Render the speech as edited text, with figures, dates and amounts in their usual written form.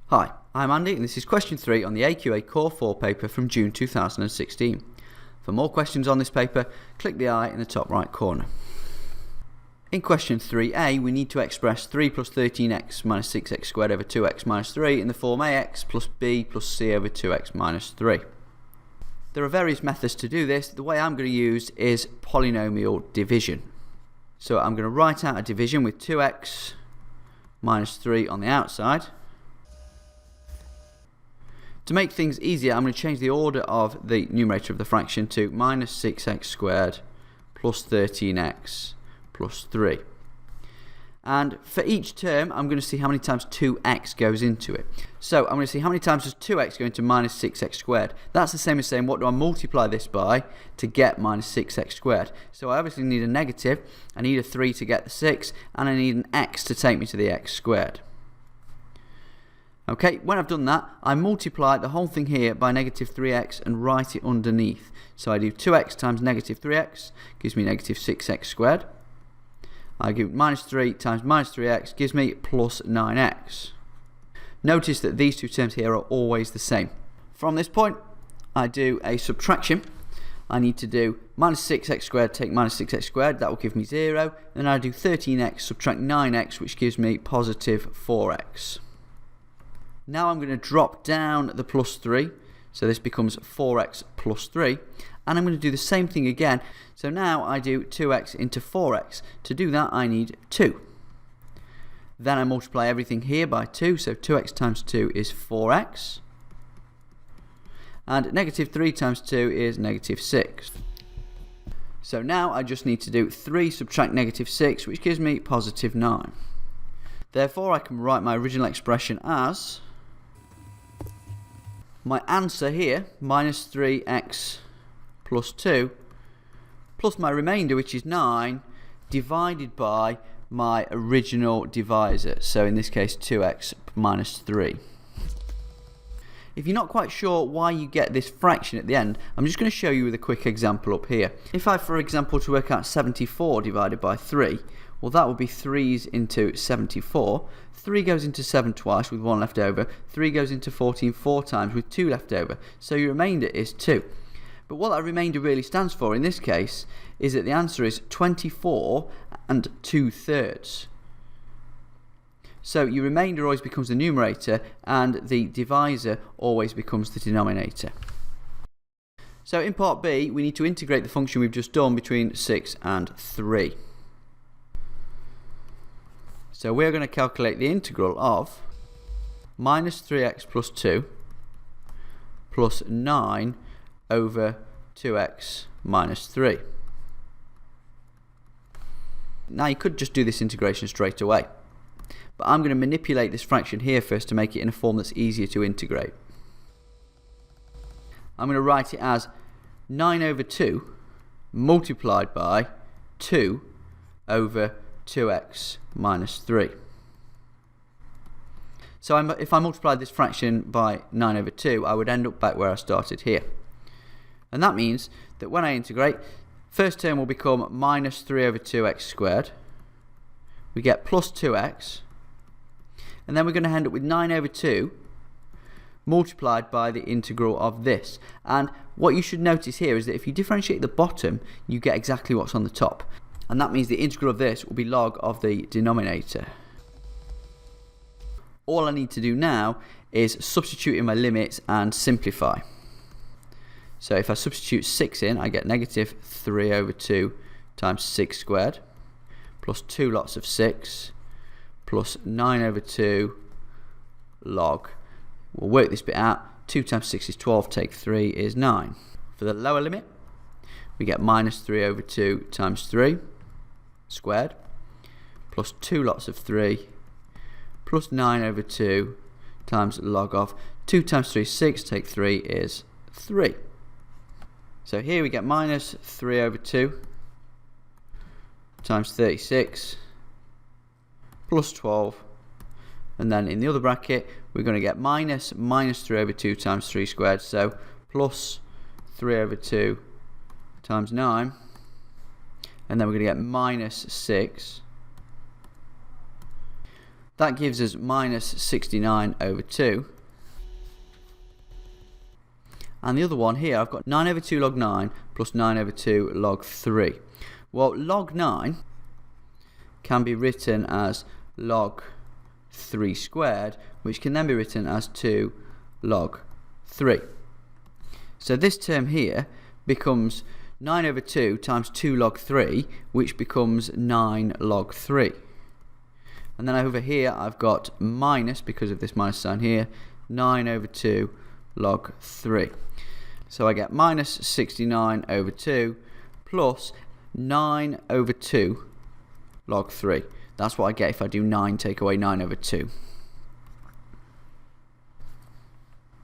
Hi, I'm Andy and this is question 3 on the AQA Core 4 paper from June 2016. For more questions on this paper, click the I in the top right corner. In question 3a, we need to express 3 plus 13x minus 6x squared over 2x minus 3 in the form ax plus b plus c over 2x minus 3. There are various methods to do this. The way I'm going to use is polynomial division. So I'm going to write out a division with 2x minus 3 on the outside. To make things easier, I'm going to change the order of the numerator of the fraction to minus 6x squared plus 13x plus 3. And for each term, I'm going to see how many times 2x goes into it. So I'm going to see how many times does 2x go into minus 6x squared. That's the same as saying what do I multiply this by to get minus 6x squared. So I obviously need a negative, I need a 3 to get the 6, and I need an x to take me to the x squared. Okay, when I've done that, I multiply the whole thing here by negative 3x and write it underneath. So I do 2x times negative 3x gives me negative 6x squared. I give minus 3 times minus 3x gives me plus 9x. Notice that these two terms here are always the same. From this point, I do a subtraction. I need to do minus 6x squared take minus 6x squared, that will give me 0. Then I do 13x subtract 9x, which gives me positive 4x. Now I'm going to drop down the plus 3, so this becomes 4x plus 3, and I'm going to do the same thing again. So now I do 2x into 4x. To do that I need 2. Then I multiply everything here by 2, so 2x times 2 is 4x, and negative 3 times 2 is negative 6. So now I just need to do 3 subtract negative 6, which gives me positive 9. Therefore I can write my original expression as my answer here, minus 3x plus 2, plus my remainder, which is 9, divided by my original divisor. So in this case, 2x minus 3. If you're not quite sure why you get this fraction at the end, I'm just going to show you with a quick example up here. If I, for example, to work out 74 divided by 3, well, that would be 3's into 74. 3 goes into 7 twice with 1 left over. 3 goes into 14 4 times with 2 left over. So your remainder is 2. But what that remainder really stands for in this case is that the answer is 24 and 2/3. So your remainder always becomes the numerator and the divisor always becomes the denominator. So in part B, we need to integrate the function we've just done between 6 and 3. So we're going to calculate the integral of minus 3x plus 2 plus 9 over 2x minus 3. Now you could just do this integration straight away, but I'm going to manipulate this fraction here first to make it in a form that's easier to integrate. I'm going to write it as 9 over 2 multiplied by 2 over 2x minus 3. So if I multiplied this fraction by 9 over 2, I would end up back where I started here. And that means that when I integrate, first term will become minus 3 over 2x squared. We get plus 2x. And then we're going to end up with 9 over 2 multiplied by the integral of this. And what you should notice here is that if you differentiate the bottom, you get exactly what's on the top. And that means the integral of this will be log of the denominator. All I need to do now is substitute in my limits and simplify. So if I substitute 6 in, I get negative 3 over 2 times 6 squared plus 2 lots of 6 plus 9 over 2 log. We'll work this bit out. 2 times 6 is 12, take 3 is 9. For the lower limit, we get minus 3 over 2 times 3 squared plus 2 lots of 3 plus 9 over 2 times log of 2 times 3 is 6, take 3 is 3. So here we get minus 3 over 2 times 36 plus 12, and then in the other bracket we're going to get minus 3 over 2 times 3 squared, so plus 3 over 2 times 9, and then we're going to get minus 6 That gives us minus 69 over 2. And the other one here, I've got 9 over 2 log 9 plus 9 over 2 log 3. Well, log 9 can be written as log 3 squared, which can then be written as 2 log 3. So this term here becomes 9 over 2 times 2 log 3, which becomes 9 log 3. And then over here I've got minus, because of this minus sign here, 9 over 2 log 3. So I get minus 69 over 2 plus 9 over 2 log 3. That's what I get if I do 9 take away 9 over 2.